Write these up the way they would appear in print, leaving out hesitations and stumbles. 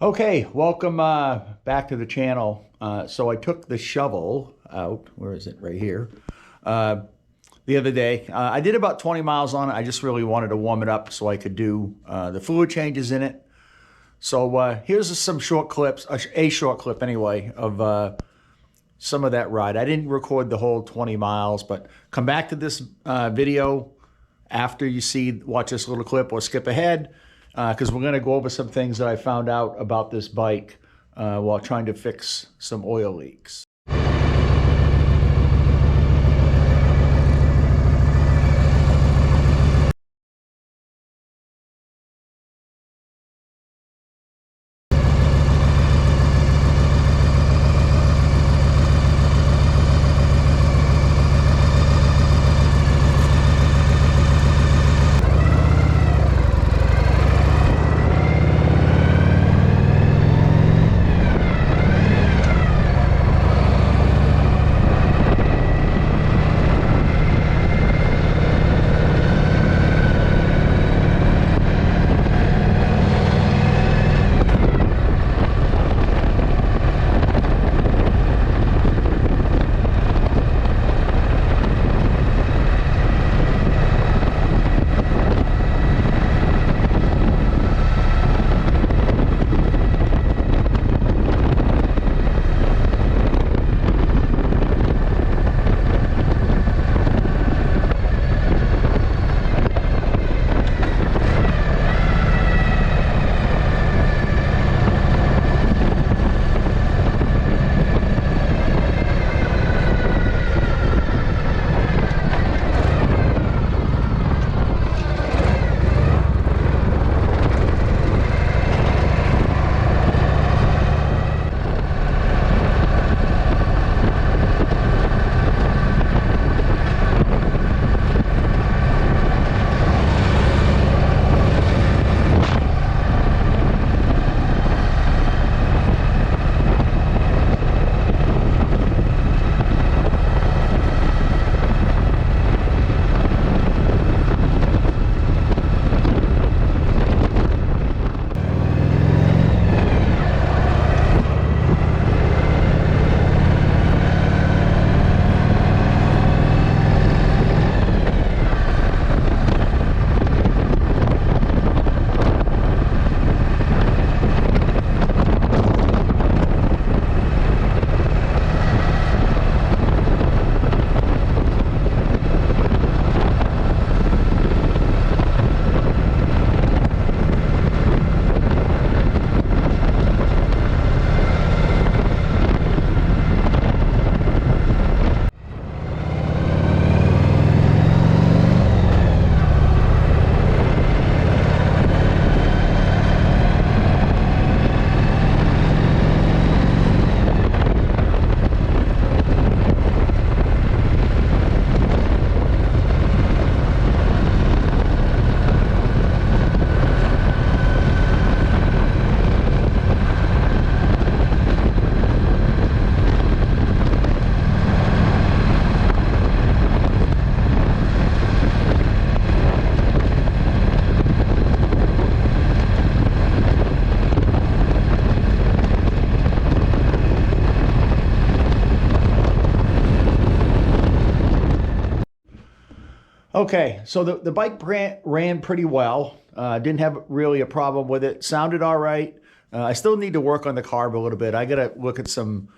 Okay, welcome back to the channel. So I took the shovel out, where is it? Right here. The other day. I did about 20 miles on it. I just really wanted to warm it up so I could do the fluid changes in it. So here's some short clips, a short clip anyway, of some of that ride. I didn't record the whole 20 miles, but come back to this video after you watch this little clip, or skip ahead, because we're going to go over some things that I found out about this bike while trying to fix some oil leaks. Okay, so the bike ran pretty well. Didn't have really a problem with it. Sounded all right. I still need to work on the carb a little bit. I got to look at some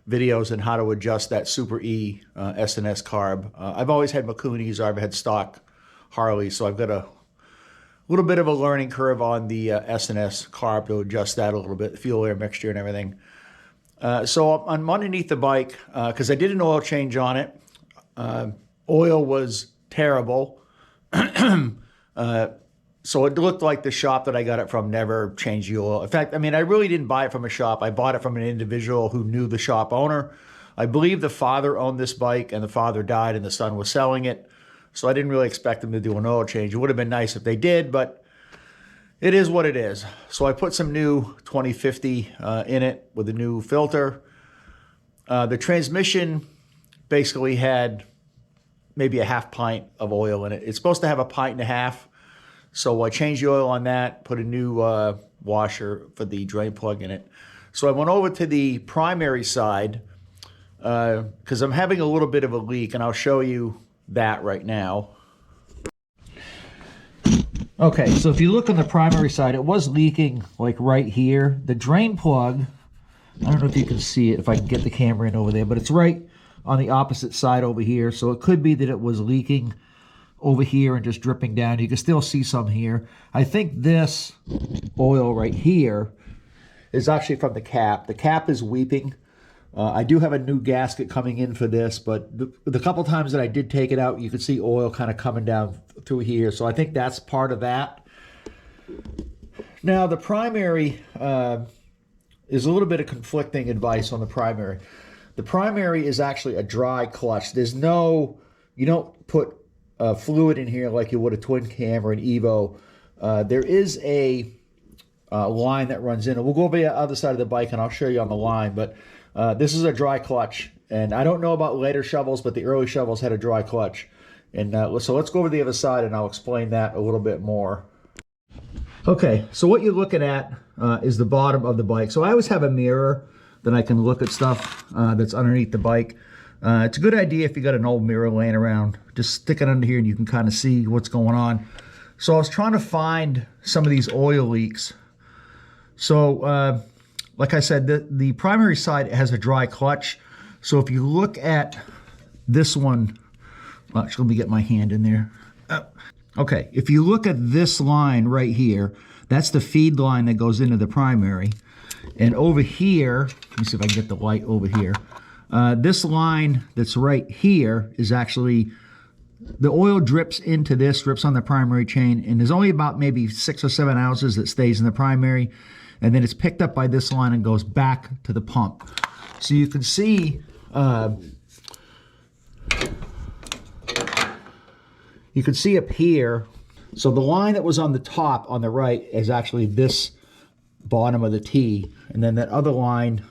videos on how to adjust that Super E S&S carb. I've always had Makunis, or I've had stock Harley, so I've got a little bit of a learning curve on the S&S carb to adjust that a little bit, fuel air mixture and everything. So I'm underneath the bike because I did an oil change on it. Oil was terrible. So it looked like the shop that I got it from never changed the oil. In fact, I mean, I really didn't buy it from a shop. I bought it from an individual who knew the shop owner. I believe the father owned this bike, and the father died and the son was selling it. So I didn't really expect them to do an oil change. It would have been nice if they did, but it is what it is. So I put some new 2050 in it with a new filter. The transmission basically had maybe a half pint of oil in it. It's supposed to have a pint and a half. So I changed the oil on that, put a new washer for the drain plug in it. So I went over to the primary side because I'm having a little bit of a leak, and I'll show you that right now. Okay, so if you look on the primary side, it was leaking like right here. The drain plug, I don't know if you can see it, if I can get the camera in over there, but it's right on the opposite side over here. So it could be that it was leaking over here and just dripping down. You can still see some here. I think this oil right here is actually from the cap. The cap is weeping. I do have a new gasket coming in for this, but the couple times that I did take it out, you could see oil kind of coming down through here. So I think that's part of that. Now the primary is a little bit of conflicting advice on the primary. The primary is actually a dry clutch. There's no, you don't put fluid in here like you would a twin cam or an Evo. There is a line that runs in. We'll go over the other side of the bike and I'll show you on the line, but this is a dry clutch. And I don't know about later shovels, but the early shovels had a dry clutch. And so let's go over to the other side and I'll explain that a little bit more. Okay, so what you're looking at is the bottom of the bike. So I always have a mirror that I can look at stuff that's underneath the bike. It's a good idea if you got an old mirror laying around. Just stick it under here and you can kind of see what's going on. So I was trying to find some of these oil leaks. So like I said, the primary side has a dry clutch. So if you look at this one, actually, let me get my hand in there. Okay, if you look at this line right here, that's the feed line that goes into the primary. And over here, let me see if I can get the light over here. This line that's right here is actually, the oil drips into this, drips on the primary chain, and there's only about maybe 6 or 7 ounces that stays in the primary, and then it's picked up by this line and goes back to the pump. So you can see, you can see up here, so the line that was on the top on the right is actually this bottom of the T, and then that other line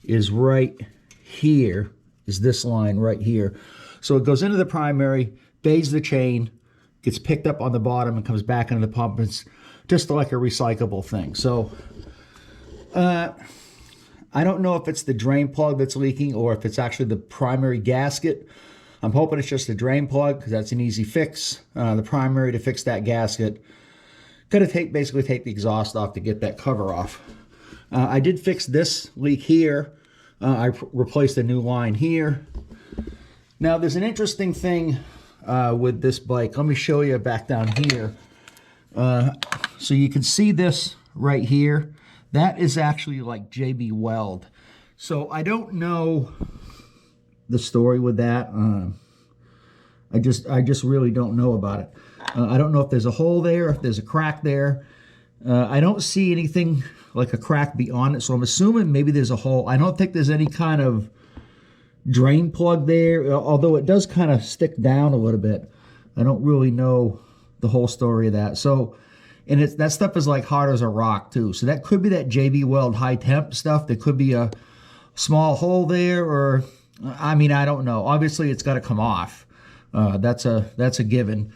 is right here, is this line right here. So it goes into the primary, bathes the chain, gets picked up on the bottom and comes back into the pump. It's just like a recyclable thing. So I don't know if it's the drain plug that's leaking or if it's actually the primary gasket. I'm hoping it's just the drain plug because that's an easy fix. The primary, to fix that gasket, gotta basically take the exhaust off to get that cover off. I did fix this leak here. I replaced a new line here. Now there's an interesting thing with this bike. Let me show you back down here. So you can see this right here. That is actually like JB Weld. So I don't know the story with that. I just really don't know about it. I don't know if there's a hole there, if there's a crack there. I don't see anything like a crack beyond it, so I'm assuming maybe there's a hole. I don't think there's any kind of drain plug there, although it does kind of stick down a little bit. I don't really know the whole story of that. So, and that stuff is like hard as a rock too. So that could be that JB Weld high temp stuff. There could be a small hole there, or I mean, I don't know. Obviously, it's got to come off. That's a given.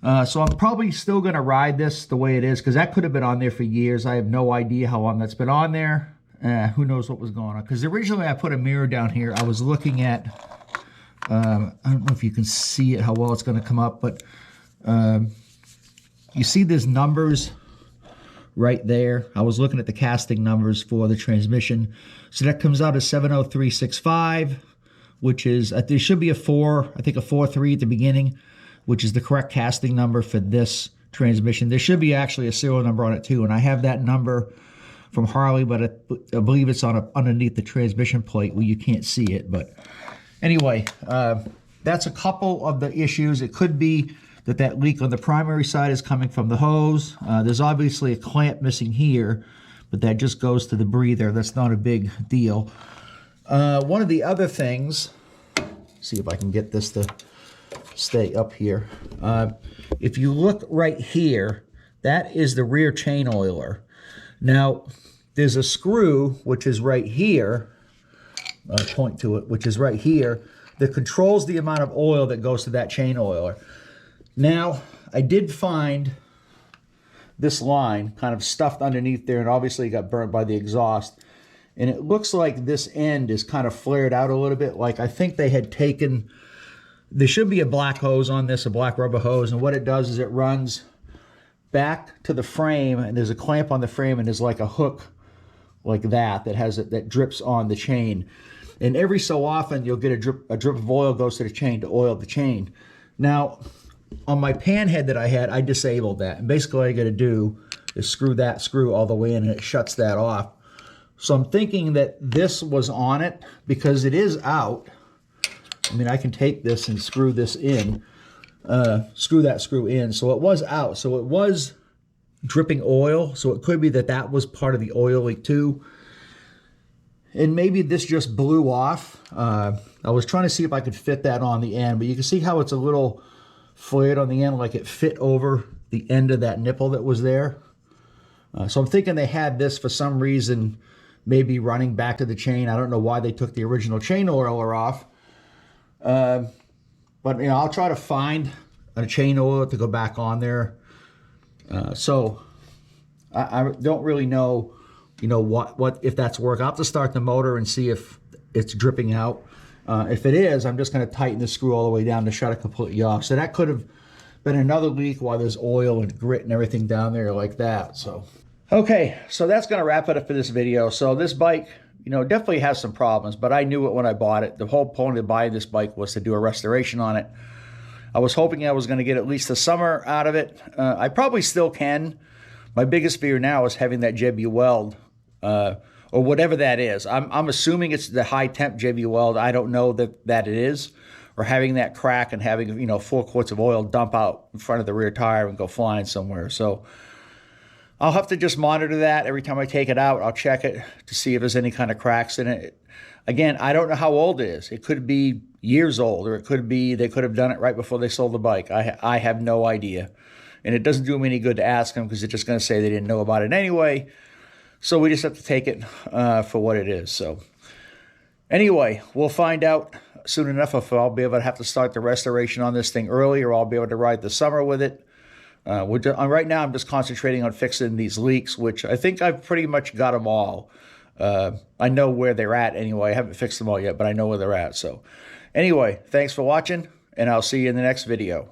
So I'm probably still going to ride this the way it is because that could have been on there for years. I have no idea how long that's been on there. Who knows what was going on? Because originally I put a mirror down here. I was looking at, I don't know if you can see it, how well it's going to come up, but you see there's numbers right there. I was looking at the casting numbers for the transmission. So that comes out as 70365, which is, there should be a 4, I think a 43 at the beginning, which is the correct casting number for this transmission. There should be actually a serial number on it too, and I have that number from Harley, but I believe it's on underneath the transmission plate where you can't see it. But anyway, that's a couple of the issues. It could be that leak on the primary side is coming from the hose. There's obviously a clamp missing here, but that just goes to the breather. That's not a big deal. One of the other things, see if I can get this to stay up here. If you look right here, that is the rear chain oiler. Now, there's a screw, which is right here, I'll point to it, which is right here, that controls the amount of oil that goes to that chain oiler. Now, I did find this line kind of stuffed underneath there, and obviously got burnt by the exhaust. And it looks like this end is kind of flared out a little bit. Like I think they had taken, there should be a black hose on this, a black rubber hose. And what it does is it runs back to the frame, and there's a clamp on the frame, and there's like a hook like that has it, that drips on the chain. And every so often you'll get a drip of oil goes to the chain to oil the chain. Now, on my pan head that I had, I disabled that. And basically all I got to do is screw that screw all the way in, and it shuts that off. So I'm thinking that this was on it because it is out. I mean, I can take this and screw this in, screw that screw in. So it was out. So it was dripping oil. So it could be that that was part of the oil leak too. And maybe this just blew off. I was trying to see if I could fit that on the end, but you can see how it's a little flared on the end, like it fit over the end of that nipple that was there. So I'm thinking they had this for some reason, maybe running back to the chain. I don't know why they took the original chain oiler off. But you know, I'll try to find a chain oiler to go back on there. So I don't really know, you know, what if that's working. I'll have to start the motor and see if it's dripping out. If it is, I'm just going to tighten the screw all the way down to shut it completely off. So that could have been another leak while there's oil and grit and everything down there like that. So okay, so that's going to wrap it up for this video. So this bike, you know, definitely has some problems, but I knew it when I bought it. The whole point of buying this bike was to do a restoration on it. I was hoping I was going to get at least the summer out of it. I probably still can. My biggest fear now is having that JB Weld, or whatever that is. I'm assuming it's the high temp JB Weld. I don't know that it is. Or having that crack and having, you know, 4 quarts of oil dump out in front of the rear tire and go flying somewhere. So I'll have to just monitor that. Every time I take it out, I'll check it to see if there's any kind of cracks in it. Again, I don't know how old it is. It could be years old, or it could be they could have done it right before they sold the bike. I have no idea. And it doesn't do me any good to ask them because they're just going to say they didn't know about it anyway. So we just have to take it for what it is. So anyway, we'll find out soon enough if I'll be able to have to start the restoration on this thing early, or I'll be able to ride the summer with it. Right now, I'm just concentrating on fixing these leaks, which I think I've pretty much got them all. I know where they're at anyway. I haven't fixed them all yet, but I know where they're at. So anyway, thanks for watching, and I'll see you in the next video.